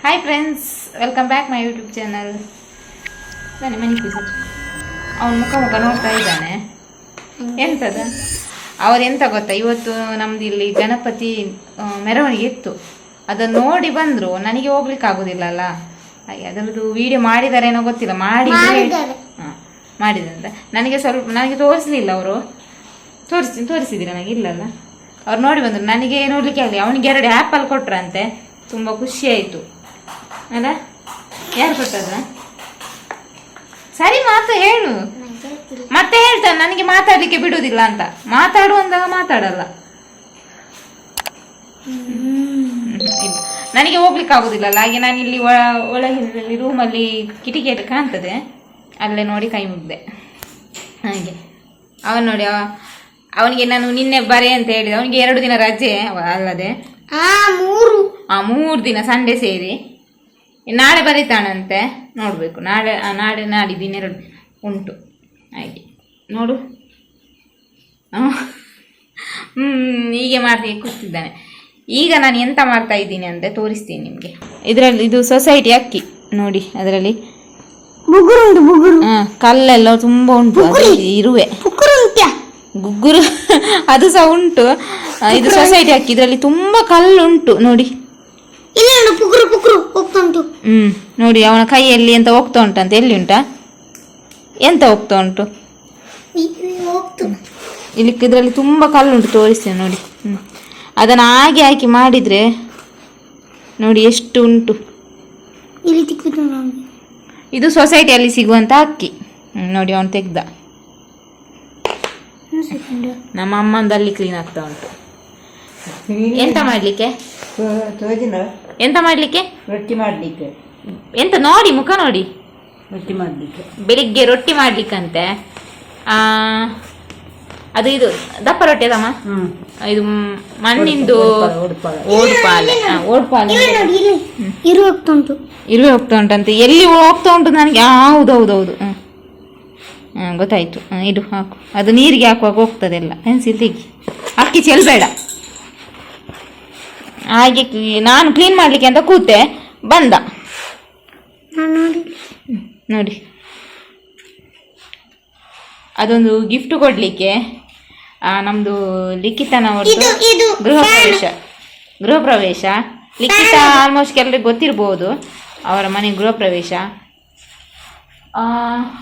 Hi friends, welcome back my YouTube channel. ಬನ್ನಿ ಮನೆ ಕೂಸಿ. ಅವನ ಮುಖ ನೋಡ್ತಾ ಇದ್ದಾನೆ. ಎಂತದ ಎಂತ ಗೊತ್ತಾ, ಇವತ್ತು ನಮ್ದು ಇಲ್ಲಿ ಗಣಪತಿ ಮೆರವಣಿಗೆ ಇತ್ತು. ಅದನ್ನು ನೋಡಿ ಬಂದರು. ನನಗೆ ಹೋಗ್ಲಿಕ್ಕೆ ಆಗೋದಿಲ್ಲಲ್ಲ, ಹಾಗೆ ಅದರದ್ದು ವಿಡಿಯೋ ಮಾಡಿದಾರೇನೋ ಗೊತ್ತಿಲ್ಲ. ಮಾಡಿದಂತ ನನಗೆ ತೋರಿಸಲಿಲ್ಲ. ಅವರು ತೋರಿಸಿದ್ರು ನನಗೆ ಇಲ್ಲಲ್ಲ. ಅವ್ರು ನೋಡಿ ಬಂದರು. ನನಗೆ ನೋಡ್ಲಿಕ್ಕೆ ಆಗಲಿ. ಅವನಿಗೆ 2 ಆ್ಯಪಲ್ ಕೊಟ್ರಂತೆ. ತುಂಬ ಖುಷಿ ಆಯಿತು ಅಲ್ಲ. ಯಾರು ಕೊಟ್ಟದ? ಸರಿ ಮಾತು ಹೇಳು. ಮತ್ತೆ ಹೇಳ್ತಾನೆ ನನಗೆ ಮಾತಾಡ್ಲಿಕ್ಕೆ ಬಿಡುವುದಿಲ್ಲ ಅಂತ. ಮಾತಾಡು ಅಂದಾಗ ಮಾತಾಡಲ್ಲ. ಇಲ್ಲ, ನನಗೆ ಹೋಗ್ಲಿಕ್ಕೆ ಆಗುದಿಲ್ಲಲ್ಲ. ಹಾಗೆ ನಾನು ಇಲ್ಲಿ ಒಳಗಿನಲ್ಲಿ ರೂಮಲ್ಲಿ ಕಿಟಕಿಯಲ್ಲಿ ಕಾಣ್ತದೆ, ಅಲ್ಲೇ ನೋಡಿ ಕೈ ಮುಗ್ದೆ. ಹಾಗೆ ಅವನು ನೋಡಿ, ಅವನಿಗೆ ನಾನು ನಿನ್ನೆ ಬರೆ ಅಂತ ಹೇಳಿದೆ. ಅವನಿಗೆ 2 ದಿನ ರಜೆ ಅಲ್ಲದೆ 3 ದಿನ ಸಂಡೇ ಸೇರಿ. ನಾಳೆ ಬರೀತಾನಂತೆ, ನೋಡಬೇಕು. ನಾಳೆ ನಾಡಿದ್ದು 2 ಉಂಟು. ಹಾಗೆ ನೋಡು, ಹೀಗೆ ಮಾಡ್ತಾ ಕೂತಿದ್ದಾನೆ. ಈಗ ನಾನು ಎಂತ ಮಾಡ್ತಾ ಇದ್ದೀನಿ ಅಂತ ತೋರಿಸ್ತೀನಿ ನಿಮಗೆ. ಇದರಲ್ಲಿ ಇದು ಸೊಸೈಟಿ ಅಕ್ಕಿ ನೋಡಿ, ಅದರಲ್ಲಿ ಕಲ್ಲೆಲ್ಲ ತುಂಬ ಉಂಟು. ಇರುವೆ ಗುಗ್ಗುರು ಅದು ಸಹ ಉಂಟು. ಇದು ಸೊಸೈಟಿ ಅಕ್ಕಿ. ಇದರಲ್ಲಿ ತುಂಬಾ ಕಲ್ಲುಂಟು ನೋಡಿ. ನೋಡಿ, ಅವನ ಕೈಯಲ್ಲಿ ಎಂತ ಹೋಗ್ತಾ ಉಂಟಂತ. ಎಲ್ಲಿ ಉಂಟಾ? ಎಂತ ಹೋಗ್ತಾ ಉಂಟು ಇಲ್ಲಿ. ಇದರಲ್ಲಿ ತುಂಬಾ ಕಲ್ಲುಂಟು, ತೋರಿಸ್ತೇನೆ ನೋಡಿ. ಅದನ್ನು ಹಾಕಿ ಮಾಡಿದ್ರೆ ನೋಡಿ ಎಷ್ಟು ಉಂಟು. ಇದು ಸೊಸೈಟಿಯಲ್ಲಿ ಸಿಗುವಂತ ಅಕ್ಕಿ ನೋಡಿ. ಅವನು ತೆಗ್ದ. ನಮ್ಮ ಅಮ್ಮಂದಲ್ಲಿ ಕ್ಲೀನ್ ಆಗ್ತಾ ಉಂಟು. ಎಂತ ಮಾಡ್ಲಿಕ್ಕೆ? ರೊಟ್ಟಿ ಮಾಡ್ಲಿಕ್ಕೆ. ಎಂತ ನೋಡಿ, ಮುಖ ನೋಡಿ. ರೊಟ್ಟಿ ಮಾಡ್ಲಿಕ್ಕೆ, ಬೆಳಿಗ್ಗೆ ರೊಟ್ಟಿ ಮಾಡ್ಲಿಕ್ಕಂತೆ. ಅದು ಇದು ದಪ್ಪ ರೊಟ್ಟಿ ಅದಮ್ಮ. ಇದು ಮಣ್ಣಿಂದು ಓಡ್ಪಾಲೆ. ಇರುವೆ ಹೋಗ್ತಾ ಉಂಟಂತೆ. ಎಲ್ಲಿ ಹೋಗ್ತಾ ಉಂಟು ನನಗೆ. ಹೌದೌದೌದು, ಗೊತ್ತಾಯ್ತು. ಇಡು, ಹಾಕು. ಅದು ನೀರಿಗೆ ಹಾಕುವಾಗ ಹೋಗ್ತದೆ ಎಲ್ಲ. ಪೆನ್ಸಿಲ್ ತೆಗಿ, ಅಕ್ಕಿ ಚೆಲ್ಬೇಡ. ಹಾಗೆ ನಾನು ಕ್ಲೀನ್ ಮಾಡ್ಲಿಕ್ಕೆ ಅಂತ ಕೂತೆ, ಬಂದ ನೋಡಿ. ಅದೊಂದು ಗಿಫ್ಟ್ ಕೊಡ್ಲಿಕ್ಕೆ ನಮ್ದು ಲಿಖಿತನವರದ್ದು ಗೃಹ ಪ್ರವೇಶ. ಲಿಖಿತ ಆಲ್ಮೋಸ್ಟ್ ಎಲ್ಲರಿಗೂ ಗೊತ್ತಿರ್ಬೋದು, ಅವರ ಮನೆ ಗೃಹ ಪ್ರವೇಶ.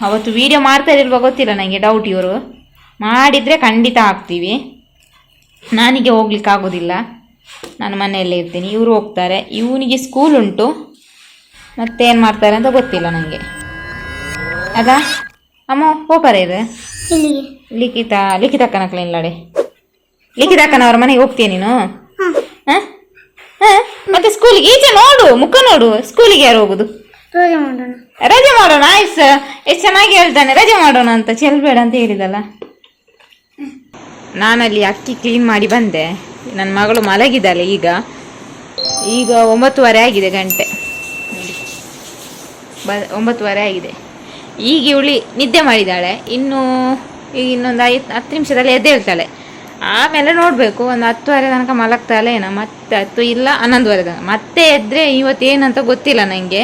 ಅವತ್ತು ವಿಡಿಯೋ ಮಾಡ್ತಾ ಇರಲ್ವ ಗೊತ್ತಿಲ್ಲ ನನಗೆ, ಡೌಟ್. ಇವರು ಮಾಡಿದರೆ ಖಂಡಿತ ಹಾಕ್ತೀವಿ. ನನಗೆ ಹೋಗ್ಲಿಕ್ಕೆ ಆಗೋದಿಲ್ಲ, ನಾನು ಮನೆಯಲ್ಲೇ ಇರ್ತೀನಿ. ಇವರು ಹೋಗ್ತಾರೆ. ಇವನಿಗೆ ಸ್ಕೂಲ್ ಉಂಟು, ಮತ್ತೇನು ಮಾಡ್ತಾರೆ ಅಂತ ಗೊತ್ತಿಲ್ಲ ನನಗೆ. ಅದ ಅಮ್ಮ ಹೋಪಾರ ಇದೆ. ಲಿಖಿತ ಅಕ್ಕನ ಇಲ್ಲಡೆ. ಲಿಖಿತ ಅಕ್ಕನವ್ರ ಮನೆಗೆ ಹೋಗ್ತೀಯ ನೀನು? ಮತ್ತೆ ಸ್ಕೂಲಿಗೆ ಈಚೆ ನೋಡು, ಮುಖ ನೋಡು. ಸ್ಕೂಲಿಗೆ ಯಾರು ಹೋಗುದು? ರಜೆ ಮಾಡೋಣ. ಆಯ್ತು, ಎಷ್ಟು ಚೆನ್ನಾಗಿ ಹೇಳ್ತಾನೆ, ರಜೆ ಮಾಡೋಣ ಅಂತ. ಚೆಲ್ಬೇಡ ಅಂತ ಹೇಳಿದಲ್ಲ. ನಾನಲ್ಲಿ ಅಕ್ಕಿ ಕ್ಲೀನ್ ಮಾಡಿ ಬಂದೆ. ನನ್ನ ಮಗಳು ಮಲಗಿದ್ದಾಳೆ. ಈಗ 9:30 ಆಗಿದೆ, ಗಂಟೆ 9:30 ಆಗಿದೆ. ಈಗ ಇವಳಿ ನಿದ್ದೆ ಮಾಡಿದ್ದಾಳೆ. ಇನ್ನೊಂದು 10 ನಿಮಿಷದಲ್ಲಿ ಎದ್ದೇಳ್ತಾಳೆ. ಆಮೇಲೆ ನೋಡಬೇಕು, ಒಂದು 10:30 ತನಕ ಮಲಗ್ತಾಳೆ ಏನೋ. ಮತ್ತೆ 10 ಇಲ್ಲ 11:30 ತನಕ ಮತ್ತೆ ಎದ್ದರೆ ಇವತ್ತೇನಂತ ಗೊತ್ತಿಲ್ಲ ನನಗೆ.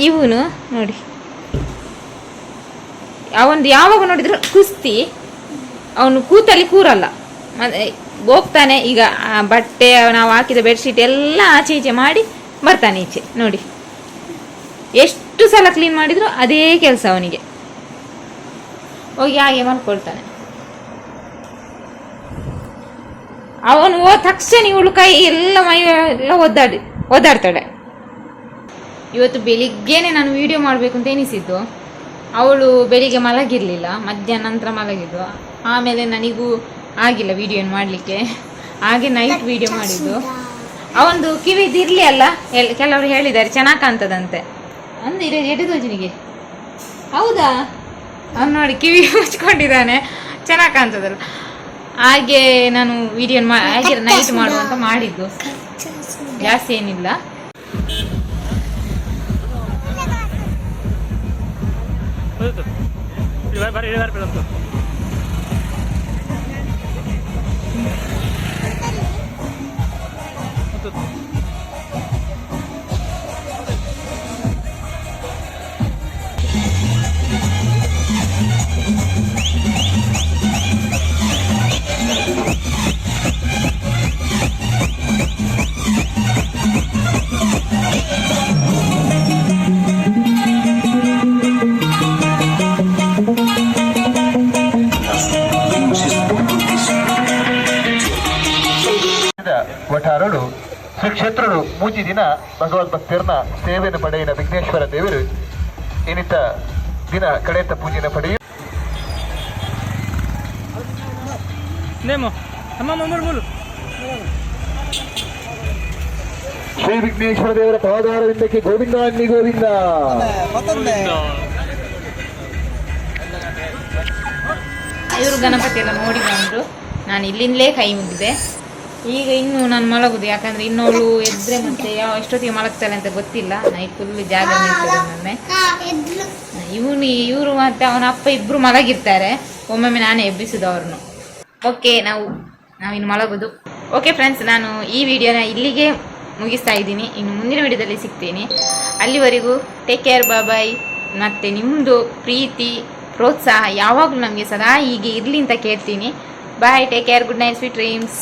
ಇವನು ನೋಡಿ, ಅವನು ಯಾವಾಗ ನೋಡಿದ್ರು ಕುಸ್ತಿ. ಅವನು ಕೂತಲ್ಲಿ ಕೂರಲ್ಲ, ಹೋಗ್ತಾನೆ. ಈಗ ಬಟ್ಟೆ ನಾವು ಹಾಕಿದ ಬೆಡ್ಶೀಟ್ ಎಲ್ಲ ಆಚೆ ಈಚೆ ಮಾಡಿ ಬರ್ತಾನೆ ಈಚೆ ನೋಡಿ. ಎಷ್ಟು ಸಲ ಕ್ಲೀನ್ ಮಾಡಿದ್ರು ಅದೇ ಕೆಲಸ ಅವನಿಗೆ. ಹೋಗಿ ಹಾಗೆ ಮಾಡ್ಕೊಳ್ತಾನೆ. ಅವನು ಹೋದ ತಕ್ಷಣ ಇವಳು ಕೈ ಎಲ್ಲ ಮೈ ಎಲ್ಲ ಒದ್ದಾಡ್ತಾಳೆ. ಇವತ್ತು ಬೆಳಿಗ್ಗೆನೆ ನಾನು ವಿಡಿಯೋ ಮಾಡಬೇಕು ಅಂತ ಎನಿಸಿದ್ದು. ಅವಳು ಬೆಳಿಗ್ಗೆ ಮಲಗಿರಲಿಲ್ಲ, ಮಧ್ಯಾಹ್ನ ನಂತರ ಮಲಗಿದ್ದು. ಆಮೇಲೆ ನನಗೂ ಆಗಿಲ್ಲ ವಿಡಿಯೋ ಮಾಡಲಿಕ್ಕೆ. ಹಾಗೆ ನೈಟ್ ವಿಡಿಯೋ ಮಾಡಿದ್ದು. ಅವನದು ಕಿವಿದು ಇರಲಿ ಅಲ್ಲ, ಕೆಲವರು ಹೇಳಿದ್ದಾರೆ ಚೆನ್ನಾಗಿ ಕಾಣ್ತದಂತೆ. ಅಂದ್ರೆ ಎಡೆದೋಜನಿಗೆ ಹೌದಾ? ಅವ್ನು ನೋಡಿ ಕಿವಿ ಮುಚ್ಕೊಂಡಿದ್ದಾನೆ, ಚೆನ್ನಾಗಿ ಕಾಣ್ತದಲ್ಲ. ಹಾಗೆ ನಾನು ವಿಡಿಯೋ ಹಾಗೆ ನೈಟ್ ಮಾಡುವಂತ ಮಾಡಿದ್ದು, ಜಾಸ್ತಿ ಏನಿಲ್ಲ. ವಠಾರಳು ಶ್ರೀ ಕ್ಷೇತ್ರಗಳು ಮೂಜಿ ದಿನ ಭಗವದ್ ಭಕ್ತರನ್ನ ಸೇವೆಯನ್ನು ಪಡೆಯಿನ ವಿಘ್ನೇಶ್ವರ ದೇವರು ಇನ್ನಿತ ದಿನ ಕಡೆತ ಪೂಜೆನ ಪಡೆಯು ಶ್ರೀ ವಿಘ್ನೇಶ್ವರ ದೇವರ ಪಾದಾರವಿಂದಕ್ಕೆ ಗೋವಿಂದ ಅನ್ನಿ ಗೋವಿಂದ. ಇವರು ಗಣಪತಿ ಎಲ್ಲ ನೋಡಿ ಬಂದರು. ನಾನು ಇಲ್ಲಿಂದಲೇ ಕೈ ಮುಗಿದೆ. ಈಗ ಇನ್ನು ನಾನು ಮಲಗುದು, ಯಾಕಂದ್ರೆ ಇನ್ನೋಳು ಎದ್ರೆ ಮತ್ತೆ ಎಷ್ಟೊತ್ತಿಗೆ ಮಲಗ್ತಾಳೆ ಅಂತ ಗೊತ್ತಿಲ್ಲ. ನೈಟ್ ಫುಲ್ ಜಾಗ ನಿಲ್ತದೆ. ಇವರು ಮತ್ತೆ ಅವನ ಅಪ್ಪ ಇಬ್ರು ಮಲಗಿರ್ತಾರೆ. ಒಮ್ಮೊಮ್ಮೆ ನಾನೇ ಎಬ್ಬಿಸುದು ಅವ್ರನ್ನು. ಓಕೆ, ನಾವಿನ್ನು ಮಲಗುದು. ಓಕೆ ಫ್ರೆಂಡ್ಸ್, ನಾನು ಈ ವಿಡಿಯೋನ ಇಲ್ಲಿಗೆ ಮುಗಿಸ್ತಾ ಇದ್ದೀನಿ. ಇನ್ನು ಮುಂದಿನ ವಿಡಿಯೋದಲ್ಲಿ ಸಿಗ್ತೀನಿ. ಅಲ್ಲಿವರೆಗೂ ಟೇಕ್ ಕೇರ್, ಬಾಯ್. ಮತ್ತು ನಿಮ್ಮದು ಪ್ರೀತಿ ಪ್ರೋತ್ಸಾಹ ಯಾವಾಗಲೂ ನಮಗೆ ಸದಾ ಹೀಗೆ ಇರಲಿ ಅಂತ ಕೇಳ್ತೀನಿ. Bye, take care, good night, sweet dreams.